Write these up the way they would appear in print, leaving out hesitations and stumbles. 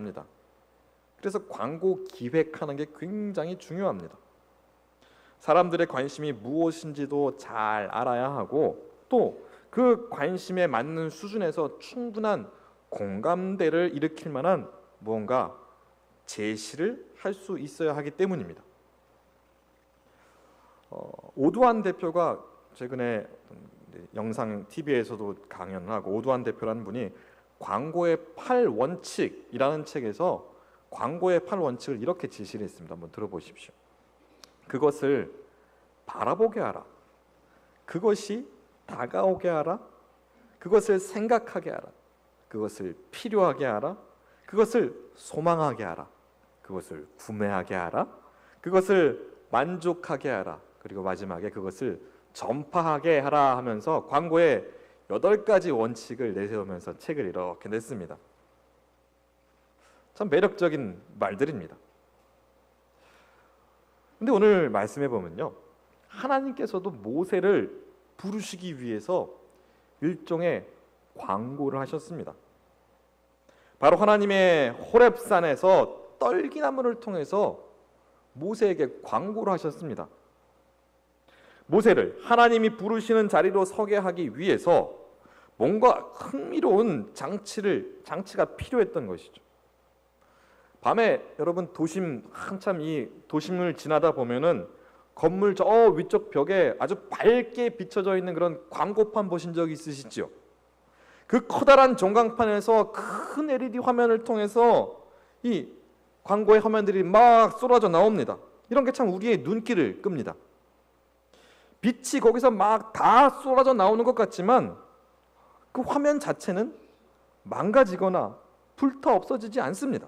합니다. 그래서 광고 기획하는 게 굉장히 중요합니다. 사람들의 관심이 무엇인지도 잘 알아야 하고 또 그 관심에 맞는 수준에서 충분한 공감대를 일으킬 만한 무언가 제시를 할 수 있어야 하기 때문입니다. 오두환 대표가 최근에 영상 TV에서도 강연을 하고, 오두환 대표라는 분이 광고의 8원칙이라는 책에서 광고의 8원칙을 이렇게 제시를 했습니다. 한번 들어보십시오. 그것을 바라보게 하라. 그것이 다가오게 하라. 그것을 생각하게 하라. 그것을 필요하게 하라. 그것을 소망하게 하라. 그것을 구매하게 하라. 그것을 만족하게 하라. 그리고 마지막에 그것을 전파하게 하라 하면서 광고의 8가지 원칙을 내세우면서 책을 이렇게 냈습니다. 참 매력적인 말들입니다. 근데 오늘 말씀해 보면요, 하나님께서도 모세를 부르시기 위해서 일종의 광고를 하셨습니다. 바로 하나님의 호렙산에서 떨기나무를 통해서 모세에게 광고를 하셨습니다. 모세를 하나님이 부르시는 자리로 서게 하기 위해서 뭔가 흥미로운 장치가 필요했던 것이죠. 밤에 여러분 한참 이 도심을 지나다 보면은 건물 저 위쪽 벽에 아주 밝게 비춰져 있는 그런 광고판 보신 적 있으시죠? 그 커다란 전광판에서 큰 LED 화면을 통해서 이 광고의 화면들이 막 쏟아져 나옵니다. 이런 게 참 우리의 눈길을 끕니다. 빛이 거기서 막 다 쏟아져 나오는 것 같지만 그 화면 자체는 망가지거나 불타 없어지지 않습니다.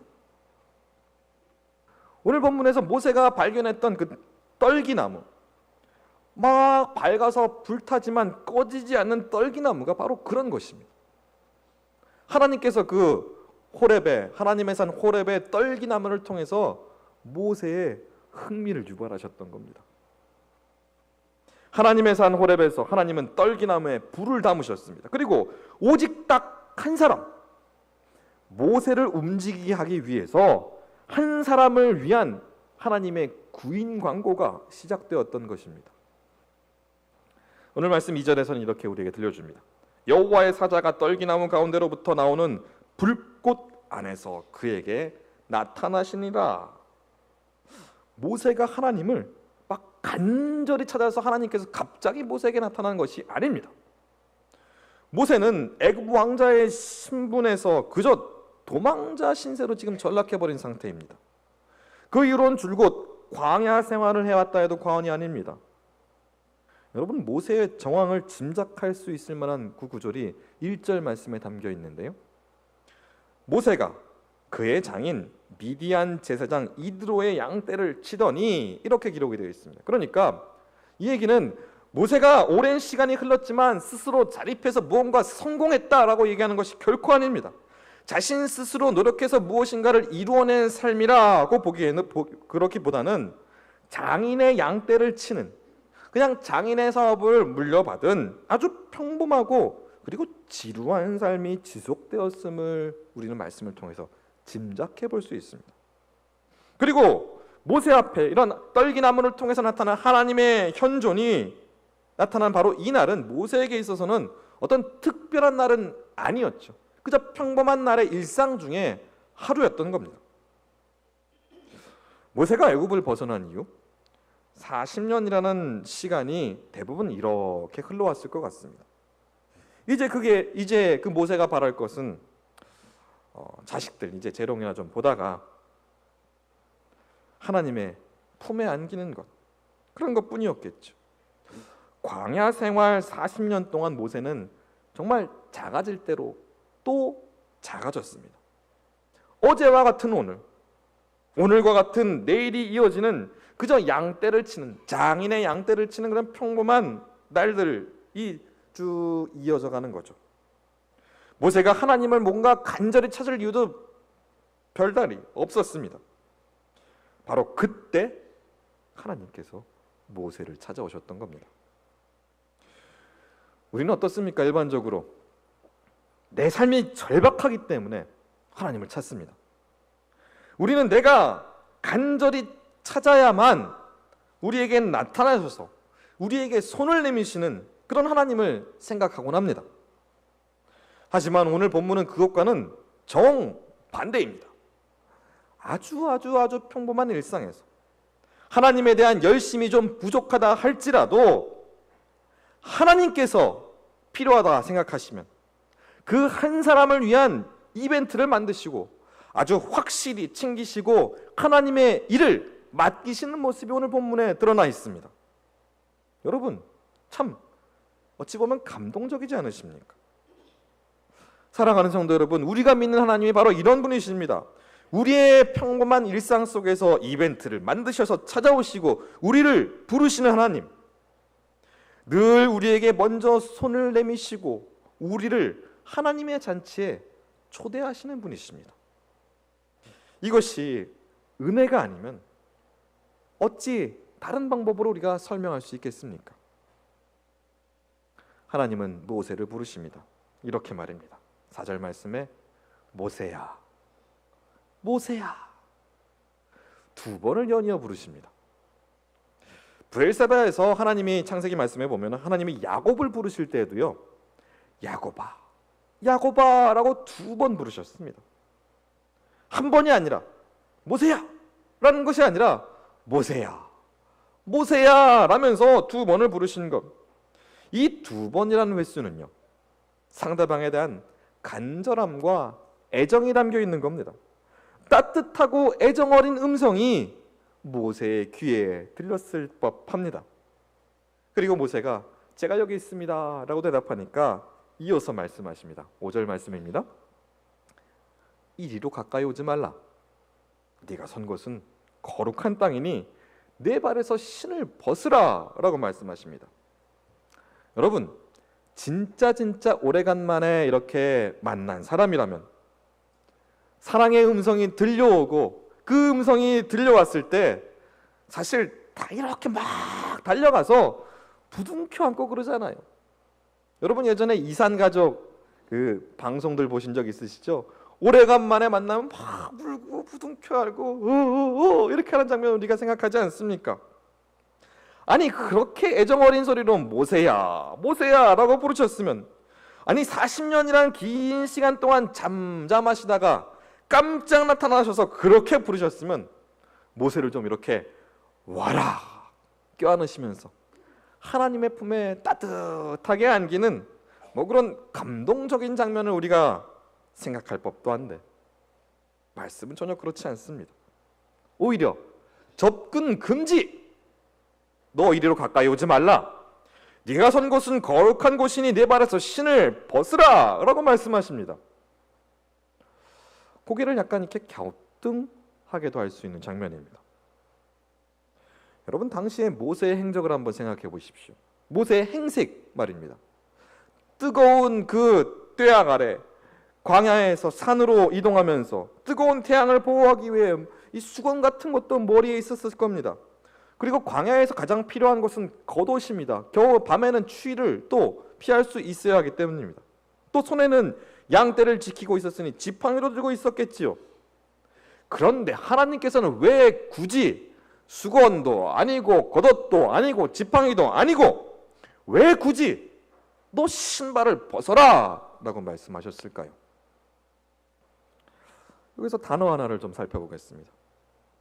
오늘 본문에서 모세가 발견했던 그 떨기나무, 막 밝아서 불타지만 꺼지지 않는 떨기나무가 바로 그런 것입니다. 하나님께서 그 하나님의 산 호렙의 떨기나무를 통해서 모세의 흥미를 유발하셨던 겁니다. 하나님의 산 호렙에서 하나님은 떨기나무에 불을 담으셨습니다. 그리고 오직 딱 한 사람, 모세를 움직이게 하기 위해서 한 사람을 위한 하나님의 구인 광고가 시작되었던 것입니다. 오늘 말씀 2절에서는 이렇게 우리에게 들려줍니다. 여호와의 사자가 떨기나무 가운데로부터 나오는 불꽃 안에서 그에게 나타나시니라. 모세가 하나님을 막 간절히 찾아서 하나님께서 갑자기 모세에게 나타난 것이 아닙니다. 모세는 애굽 왕자의 신분에서 그저 도망자 신세로 지금 전락해버린 상태입니다. 그 이후로는 줄곧 광야 생활을 해왔다 해도 과언이 아닙니다. 여러분, 모세의 정황을 짐작할 수 있을 만한 그 구절이 1절 말씀에 담겨 있는데요, 모세가 그의 장인 미디안 제사장 이드로의 양떼를 치더니, 이렇게 기록이 되어 있습니다. 그러니까 이 얘기는 모세가 오랜 시간이 흘렀지만 스스로 자립해서 무언가 성공했다라고 얘기하는 것이 결코 아닙니다. 자신 스스로 노력해서 무엇인가를 이루어낸 삶이라고 보기에는 그렇기보다는 장인의 양떼를 치는, 그냥 장인의 사업을 물려받은 아주 평범하고 그리고 지루한 삶이 지속되었음을 우리는 말씀을 통해서 짐작해 볼 수 있습니다. 그리고 모세 앞에 이런 떨기나무를 통해서 나타난 하나님의 현존이 나타난 바로 이 날은 모세에게 있어서는 어떤 특별한 날은 아니었죠. 그저 평범한 날의 일상 중에 하루였던 겁니다. 모세가 애굽을 벗어난 이후 40년이라는 시간이 대부분 이렇게 흘러왔을 것 같습니다. 이제 그 모세가 바랄 것은 자식들 이제 재롱이나 좀 보다가 하나님의 품에 안기는 것, 그런 것뿐이었겠죠. 광야 생활 40년 동안 모세는 정말 작아질 대로 또 작아졌습니다. 어제와 같은 오늘과 같은 내일이 이어지는 그저 양떼를 치는, 장인의 양떼를 치는 그런 평범한 날들이 쭉 이어져 가는 거죠. 모세가 하나님을 뭔가 간절히 찾을 이유도 별다리 없었습니다. 바로 그때 하나님께서 모세를 찾아오셨던 겁니다. 우리는 어떻습니까? 일반적으로 내 삶이 절박하기 때문에 하나님을 찾습니다. 우리는 내가 간절히 찾아야만 우리에게 나타나셔서 우리에게 손을 내미시는 그런 하나님을 생각하곤 합니다. 하지만 오늘 본문은 그것과는 정반대입니다. 아주 평범한 일상에서 하나님에 대한 열심이 좀 부족하다 할지라도 하나님께서 필요하다 생각하시면 그 한 사람을 위한 이벤트를 만드시고 아주 확실히 챙기시고 하나님의 일을 맡기시는 모습이 오늘 본문에 드러나 있습니다. 여러분, 참 어찌 보면 감동적이지 않으십니까? 사랑하는 성도 여러분, 우리가 믿는 하나님이 바로 이런 분이십니다. 우리의 평범한 일상 속에서 이벤트를 만드셔서 찾아오시고 우리를 부르시는 하나님, 늘 우리에게 먼저 손을 내미시고 우리를 하나님의 잔치에 초대하시는 분이십니다. 이것이 은혜가 아니면 어찌 다른 방법으로 우리가 설명할 수 있겠습니까? 하나님은 모세를 부르십니다. 이렇게 말입니다. 4절 말씀에 모세야, 모세야 두 번을 연이어 부르십니다. 브엘세바에서 하나님이 창세기 말씀에 보면 하나님이 야곱을 부르실 때에도요, 야곱아, 야곱아라고 두 번 부르셨습니다. 한 번이 아니라 모세야 라는 것이 아니라 모세야, 모세야 라면서 두 번을 부르신 것. 이 두 번이라는 횟수는요, 상대방에 대한 간절함과 애정이 담겨 있는 겁니다. 따뜻하고 애정 어린 음성이 모세의 귀에 들렸을 법합니다. 그리고 모세가 제가 여기 있습니다 라고 대답하니까 이어서 말씀하십니다. 5절 말씀입니다. 이리로 가까이 오지 말라. 네가 선 곳은 거룩한 땅이니 내 발에서 신을 벗으라 라고 말씀하십니다. 여러분, 진짜 오래간만에 이렇게 만난 사람이라면 사랑의 음성이 들려오고 그 음성이 들려왔을 때 사실 다 이렇게 막 달려가서 부둥켜 안고 그러잖아요. 여러분, 예전에 이산가족 그 방송들 보신 적 있으시죠? 오래간만에 만나면 막 물고 부둥켜 안고 이렇게 하는 장면 우리가 생각하지 않습니까? 아니, 그렇게 애정 어린 소리로 모세야, 모세야 라고 부르셨으면, 아니 40년이라는 긴 시간 동안 잠잠하시다가 깜짝 나타나셔서 그렇게 부르셨으면 모세를 좀 이렇게 와라 껴안으시면서 하나님의 품에 따뜻하게 안기는 뭐 그런 감동적인 장면을 우리가 생각할 법도 한데 말씀은 전혀 그렇지 않습니다. 오히려 접근 금지, 너 이리로 가까이 오지 말라, 네가 선 곳은 거룩한 곳이니 내 발에서 신을 벗으라 라고 말씀하십니다. 고개를 약간 이렇게 갸우뚱하게도 할 수 있는 장면입니다. 여러분, 당시의 모세의 행적을 한번 생각해 보십시오. 모세의 행색 말입니다. 뜨거운 그 뙤약 아래 광야에서 산으로 이동하면서 뜨거운 태양을 보호하기 위해 이 수건 같은 것도 머리에 있었을 겁니다. 그리고 광야에서 가장 필요한 것은 겉옷입니다. 겨우 밤에는 추위를 또 피할 수 있어야 하기 때문입니다. 또 손에는 양떼를 지키고 있었으니 지팡이로 들고 있었겠지요. 그런데 하나님께서는 왜 굳이 수건도 아니고 겉옷도 아니고 지팡이도 아니고 왜 굳이 너 신발을 벗어라 라고 말씀하셨을까요? 여기서 단어 하나를 좀 살펴보겠습니다.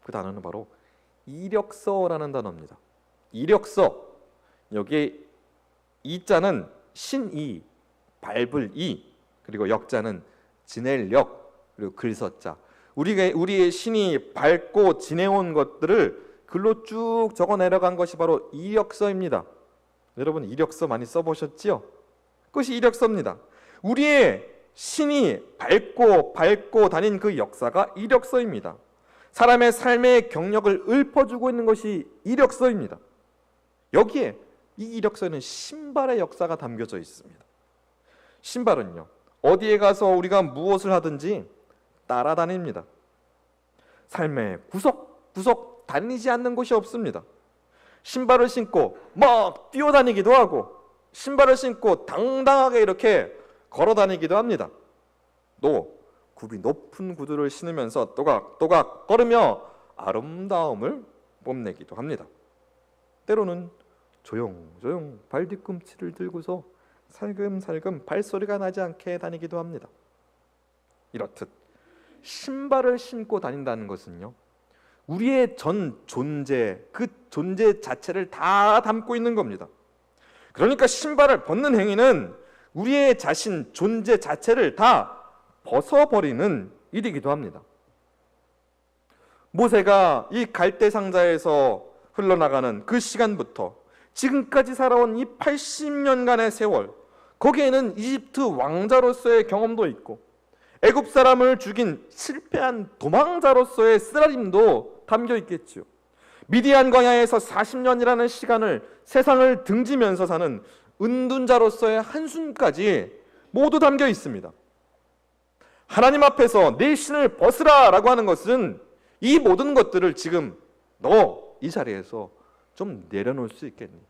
그 단어는 바로 이력서라는 단어입니다. 이력서, 여기에 이자는 신이, 밟을 이, 그리고 역자는 지낼 역, 그리고 글서자. 우리의 신이 밟고 지내온 것들을 글로 쭉 적어 내려간 것이 바로 이력서입니다. 여러분, 이력서 많이 써보셨지요? 그것이 이력서입니다. 우리의 신이 밟고 다닌 그 역사가 이력서입니다. 사람의 삶의 경력을 읊어주고 있는 것이 이력서입니다. 여기에 이 이력서에는 신발의 역사가 담겨져 있습니다. 신발은요, 어디에 가서 우리가 무엇을 하든지 따라다닙니다. 삶의 구석구석 다니지 않는 곳이 없습니다. 신발을 신고 막 뛰어다니기도 하고 신발을 신고 당당하게 이렇게 걸어다니기도 합니다. 또 굽이 높은 구두를 신으면서 또각또각 걸으며 아름다움을 뽐내기도 합니다. 때로는 조용조용 발 뒤꿈치를 들고서 살금살금 발소리가 나지 않게 다니기도 합니다. 이렇듯 신발을 신고 다닌다는 것은요, 우리의 전 존재, 그 존재 자체를 다 담고 있는 겁니다. 그러니까 신발을 벗는 행위는 우리의 자신, 존재 자체를 다 벗어버리는 일이기도 합니다. 모세가 이 갈대 상자에서 흘러나가는 그 시간부터 지금까지 살아온 이 80년간의 세월, 거기에는 이집트 왕자로서의 경험도 있고 애굽 사람을 죽인 실패한 도망자로서의 쓰라림도 담겨 있겠죠. 미디안 광야에서 40년이라는 시간을 세상을 등지면서 사는 은둔자로서의 한숨까지 모두 담겨 있습니다. 하나님 앞에서 내 신을 벗으라 라고 하는 것은 이 모든 것들을 지금 너 이 자리에서 좀 내려놓을 수 있겠니?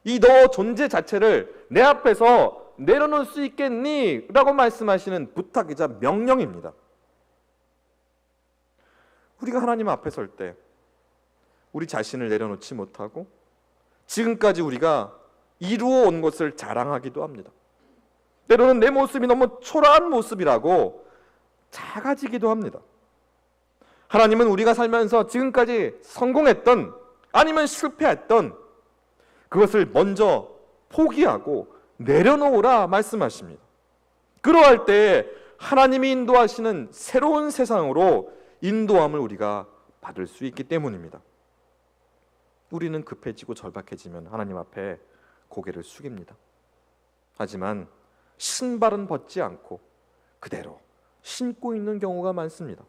이 너 존재 자체를 내 앞에서 내려놓을 수 있겠니? 라고 말씀하시는 부탁이자 명령입니다. 우리가 하나님 앞에 설 때 우리 자신을 내려놓지 못하고 지금까지 우리가 이루어 온 것을 자랑하기도 합니다. 때로는 내 모습이 너무 초라한 모습이라고 작아지기도 합니다. 하나님은 우리가 살면서 지금까지 성공했던 아니면 실패했던 그것을 먼저 포기하고 내려놓으라 말씀하십니다. 그러할 때 하나님이 인도하시는 새로운 세상으로 인도함을 우리가 받을 수 있기 때문입니다. 우리는 급해지고 절박해지면 하나님 앞에 고개를 숙입니다. 하지만 신발은 벗지 않고 그대로 신고 있는 경우가 많습니다.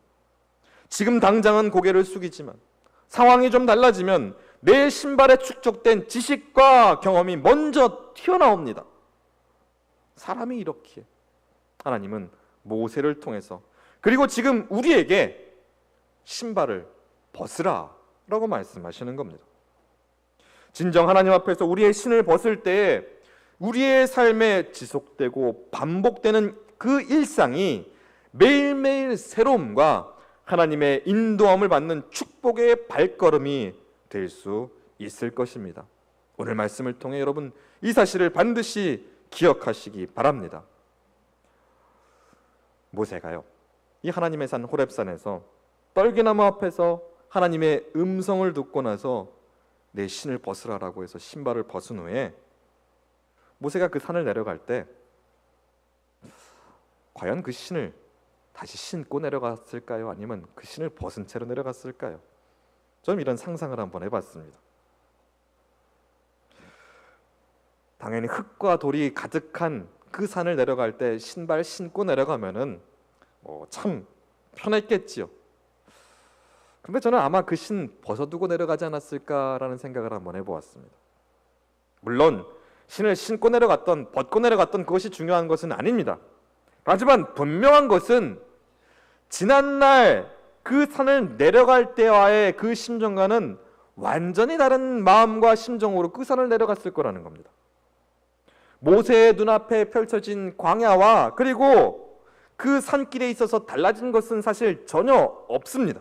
지금 당장은 고개를 숙이지만 상황이 좀 달라지면 내 신발에 축적된 지식과 경험이 먼저 튀어나옵니다. 사람이 이렇기에 하나님은 모세를 통해서 그리고 지금 우리에게 신발을 벗으라 라고 말씀하시는 겁니다. 진정 하나님 앞에서 우리의 신을 벗을 때 우리의 삶에 지속되고 반복되는 그 일상이 매일매일 새로움과 하나님의 인도함을 받는 축복의 발걸음이 될 수 있을 것입니다. 오늘 말씀을 통해 여러분 이 사실을 반드시 기억하시기 바랍니다. 모세가요, 이 하나님의 산 호렙산에서 떨기나무 앞에서 하나님의 음성을 듣고 나서 내 신을 벗으라라고 해서 신발을 벗은 후에 모세가 그 산을 내려갈 때 과연 그 신을 다시 신고 내려갔을까요? 아니면 그 신을 벗은 채로 내려갔을까요? 저는 이런 상상을 한번 해봤습니다. 당연히 흙과 돌이 가득한 그 산을 내려갈 때 신발 신고 내려가면은 참 편했겠지요. 근데 저는 아마 그 신 벗어두고 내려가지 않았을까라는 생각을 한번 해보았습니다. 물론 신을 신고 내려갔던 벗고 내려갔던 그것이 중요한 것은 아닙니다. 하지만 분명한 것은 지난날 그 산을 내려갈 때와의 그 심정과는 완전히 다른 마음과 심정으로 그 산을 내려갔을 거라는 겁니다. 모세의 눈앞에 펼쳐진 광야와 그리고 그 산길에 있어서 달라진 것은 사실 전혀 없습니다.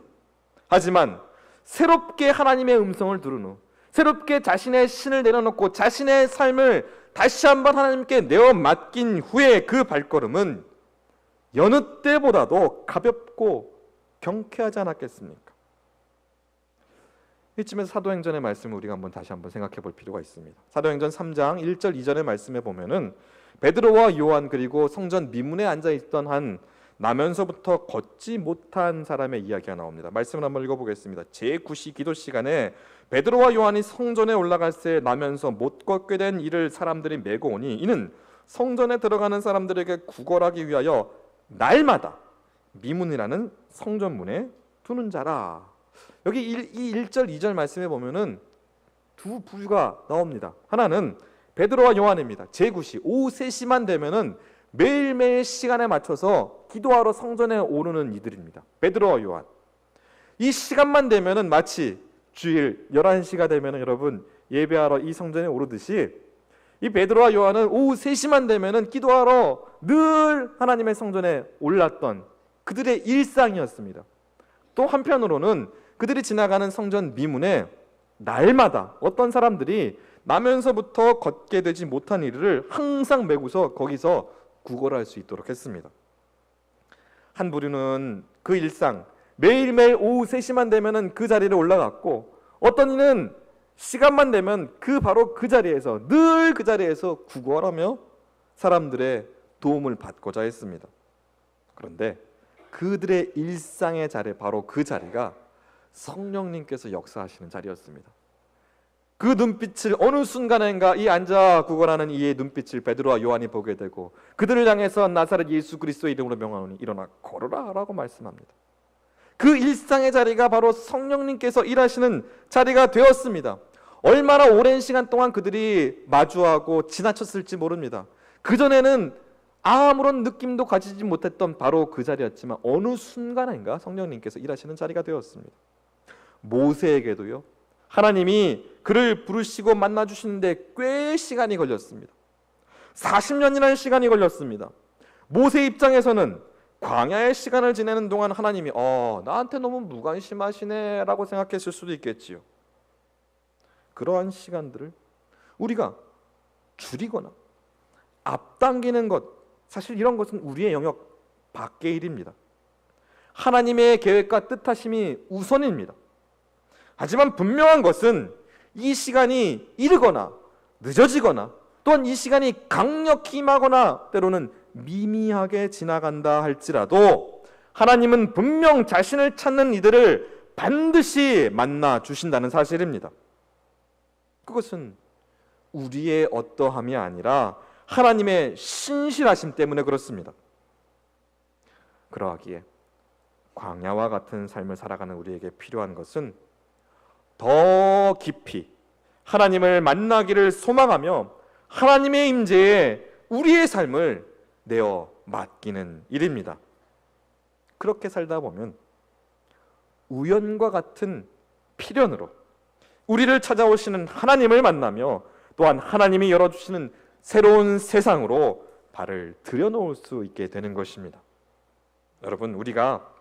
하지만 새롭게 하나님의 음성을 들은 후 새롭게 자신의 신을 내려놓고 자신의 삶을 다시 한번 하나님께 내어 맡긴 후에 그 발걸음은 여느 때보다도 가볍고 경쾌하지 않았겠습니까? 이쯤에서 사도행전의 말씀을 우리가 다시 한번 생각해 볼 필요가 있습니다. 사도행전 3장 1절 2절의 말씀에 보면은 베드로와 요한 그리고 성전 미문에 앉아 있던 한 나면서부터 걷지 못한 사람의 이야기가 나옵니다. 말씀을 한번 읽어보겠습니다. 제9시 기도 시간에 베드로와 요한이 성전에 올라갈 새 나면서 못 걷게 된 이를 사람들이 메고 오니 이는 성전에 들어가는 사람들에게 구걸하기 위하여 날마다 미문이라는 성전문에 두는 자라. 여기 이 1절 2절 말씀에 보면은 두 부류가 나옵니다. 하나는 베드로와 요한입니다. 제9시 오후 3시만 되면은 매일매일 시간에 맞춰서 기도하러 성전에 오르는 이들입니다. 베드로와 요한. 이 시간만 되면은 마치 주일 11시가 되면은 여러분 예배하러 이 성전에 오르듯이 이 베드로와 요한은 오후 3시만 되면은 기도하러 늘 하나님의 성전에 올랐던 그들의 일상이었습니다. 또 한편으로는 그들이 지나가는 성전 미문에 날마다 어떤 사람들이 나면서부터 걷게 되지 못한 이를 항상 메고서 거기서 구걸할 수 있도록 했습니다. 한 부류는 그 일상, 매일매일 오후 3시만 되면 그 자리를 올라갔고, 어떤 이는 시간만 되면 바로 그 자리에서, 늘 그 자리에서 구걸하며 사람들의 도움을 받고자 했습니다. 그런데 그들의 일상의 자리, 바로 그 자리가 성령님께서 역사하시는 자리였습니다. 그 눈빛을 어느 순간인가 이 앉아 구걸하는 이의 눈빛을 베드로와 요한이 보게 되고, 그들을 향해서 나사렛 예수 그리스도의 이름으로 명하노니 일어나 걸어라 라고 말씀합니다. 그 일상의 자리가 바로 성령님께서 일하시는 자리가 되었습니다. 얼마나 오랜 시간 동안 그들이 마주하고 지나쳤을지 모릅니다. 그전에는 아무런 느낌도 가지지 못했던 바로 그 자리였지만 어느 순간인가 성령님께서 일하시는 자리가 되었습니다. 모세에게도요, 하나님이 그를 부르시고 만나주시는데 꽤 시간이 걸렸습니다. 40년이라는 시간이 걸렸습니다. 모세 입장에서는 광야의 시간을 지내는 동안 하나님이 나한테 너무 무관심하시네 라고 생각했을 수도 있겠지요. 그러한 시간들을 우리가 줄이거나 앞당기는 것, 사실 이런 것은 우리의 영역 밖의 일입니다. 하나님의 계획과 뜻하심이 우선입니다. 하지만 분명한 것은 이 시간이 이르거나 늦어지거나 또한 이 시간이 강력히 임하거나 때로는 미미하게 지나간다 할지라도 하나님은 분명 자신을 찾는 이들을 반드시 만나 주신다는 사실입니다. 그것은 우리의 어떠함이 아니라 하나님의 신실하심 때문에 그렇습니다. 그러하기에 광야와 같은 삶을 살아가는 우리에게 필요한 것은 더 깊이 하나님을 만나기를 소망하며 하나님의 임재에 우리의 삶을 내어 맡기는 일입니다. 그렇게 살다 보면 우연과 같은 필연으로 우리를 찾아오시는 하나님을 만나며 또한 하나님이 열어주시는 새로운 세상으로 발을 들여놓을 수 있게 되는 것입니다. 여러분, 우리가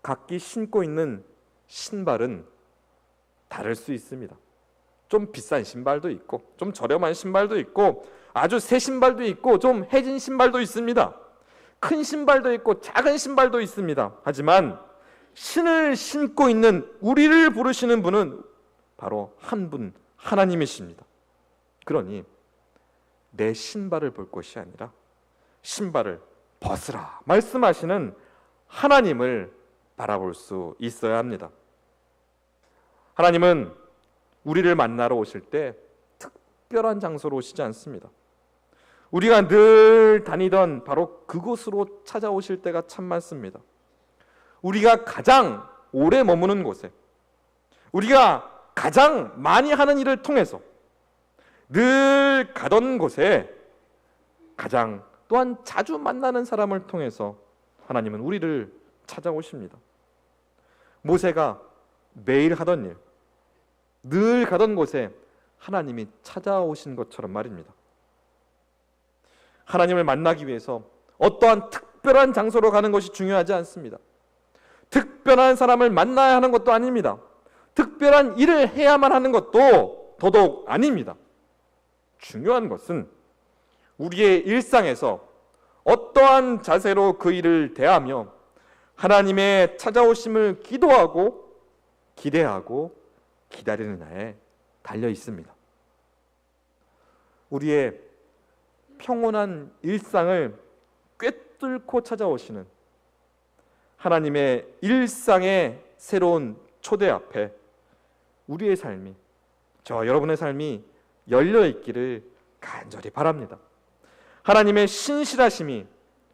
각기 신고 있는 신발은 다를 수 있습니다. 좀 비싼 신발도 있고 좀 저렴한 신발도 있고 아주 새 신발도 있고 좀 해진 신발도 있습니다. 큰 신발도 있고 작은 신발도 있습니다. 하지만 신을 신고 있는 우리를 부르시는 분은 바로 한 분, 하나님이십니다. 그러니 내 신발을 볼 것이 아니라 신발을 벗으라 말씀하시는 하나님을 바라볼 수 있어야 합니다. 하나님은 우리를 만나러 오실 때 특별한 장소로 오시지 않습니다. 우리가 늘 다니던 바로 그곳으로 찾아오실 때가 참 많습니다. 우리가 가장 오래 머무는 곳에, 우리가 가장 많이 하는 일을 통해서 늘 가던 곳에 가장 또한 자주 만나는 사람을 통해서 하나님은 우리를 찾아오십니다. 모세가 매일 하던 일, 늘 가던 곳에 하나님이 찾아오신 것처럼 말입니다. 하나님을 만나기 위해서 어떠한 특별한 장소로 가는 것이 중요하지 않습니다. 특별한 사람을 만나야 하는 것도 아닙니다. 특별한 일을 해야만 하는 것도 더더욱 아닙니다. 중요한 것은 우리의 일상에서 어떠한 자세로 그 일을 대하며 하나님의 찾아오심을 기도하고 기대하고 기다리느냐에 달려 있습니다. 우리의 평온한 일상을 꿰뚫고 찾아오시는 하나님의 일상의 새로운 초대 앞에 우리의 삶이, 저와 여러분의 삶이 열려 있기를 간절히 바랍니다. 하나님의 신실하심이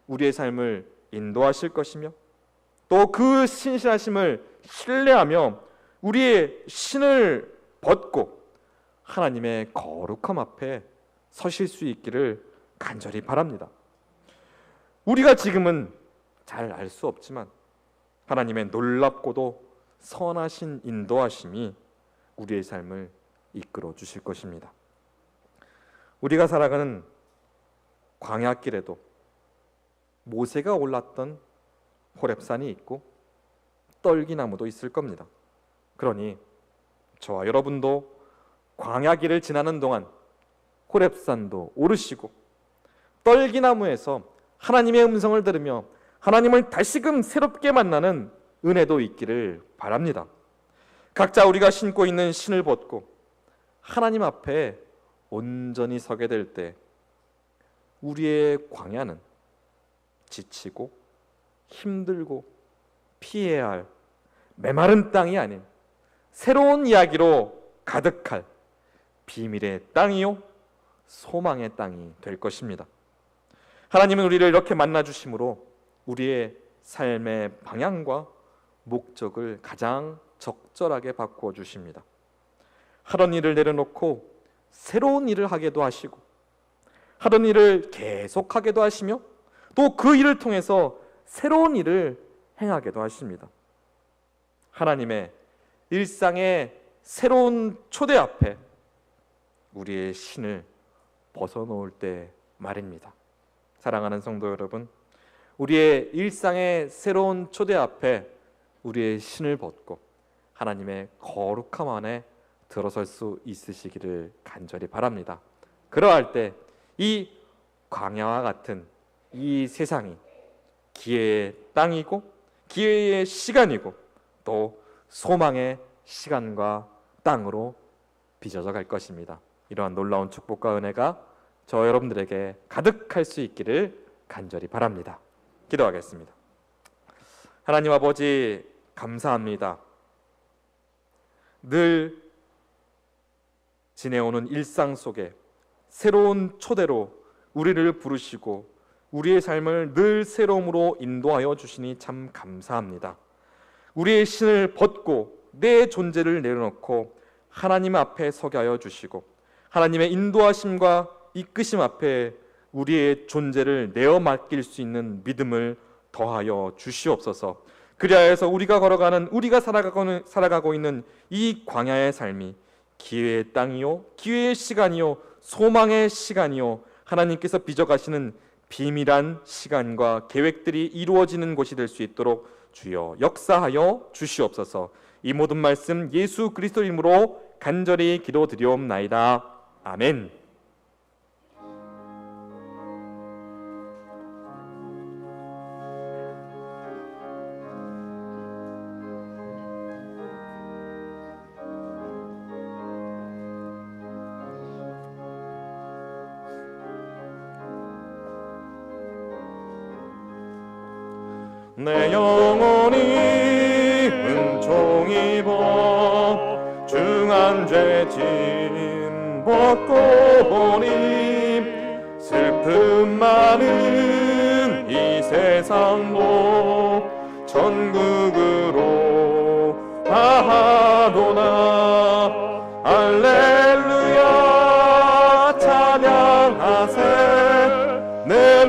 우리의 삶을 인도하실 것이며 또 그 신실하심을 신뢰하며 우리의 신을 벗고 하나님의 거룩함 앞에 서실 수 있기를 간절히 바랍니다. 우리가 지금은 잘 알 수 없지만 하나님의 놀랍고도 선하신 인도하심이 우리의 삶을 이끌어 주실 것입니다. 우리가 살아가는 광야길에도 모세가 올랐던 호렙산이 있고 떨기나무도 있을 겁니다. 그러니 저와 여러분도 광야길을 지나는 동안 호렙산도 오르시고 떨기나무에서 하나님의 음성을 들으며 하나님을 다시금 새롭게 만나는 은혜도 있기를 바랍니다. 각자 우리가 신고 있는 신을 벗고 하나님 앞에 온전히 서게 될 때 우리의 광야는 지치고 힘들고 피해야 할 메마른 땅이 아닌 새로운 이야기로 가득할 비밀의 땅이요 소망의 땅이 될 것입니다. 하나님은 우리를 이렇게 만나 주심으로 우리의 삶의 방향과 목적을 가장 적절하게 바꾸어 주십니다. 하던 일을 내려놓고 새로운 일을 하게도 하시고 하던 일을 계속하게도 하시며 또 그 일을 통해서 새로운 일을 행하게도 하십니다. 하나님의 일상의 새로운 초대 앞에 우리의 신을 벗어놓을 때 말입니다. 사랑하는 성도 여러분, 우리의 일상의 새로운 초대 앞에 우리의 신을 벗고 하나님의 거룩함 안에 들어설 수 있으시기를 간절히 바랍니다. 그러할 때 이 광야와 같은 이 세상이 기회의 땅이고 기회의 시간이고 또 소망의 시간과 땅으로 빚어져 갈 것입니다. 이러한 놀라운 축복과 은혜가 저 여러분들에게 가득할 수 있기를 간절히 바랍니다. 기도하겠습니다. 하나님 아버지 감사합니다. 늘 지내오는 일상 속에 새로운 초대로 우리를 부르시고 우리의 삶을 늘 새로움으로 인도하여 주시니 참 감사합니다. 우리의 신을 벗고 내 존재를 내려놓고 하나님 앞에 서게 하여 주시고 하나님의 인도하심과 이끄심 앞에 우리의 존재를 내어 맡길 수 있는 믿음을 더하여 주시옵소서. 그리하여서 우리가 살아가고 있는 이 광야의 삶이 기회의 땅이요 기회의 시간이요 소망의 시간이요 하나님께서 빚어가시는 비밀한 시간과 계획들이 이루어지는 곳이 될 수 있도록 주여 역사하여 주시옵소서. 이 모든 말씀 예수 그리스도 이름으로 간절히 기도드리옵나이다. 아멘. 내 영혼이 은총 입어 중한 죄짐 벗고 보니 슬픔 많은 이 세상도 천국으로 가하도다. 할렐루야 찬양하세 내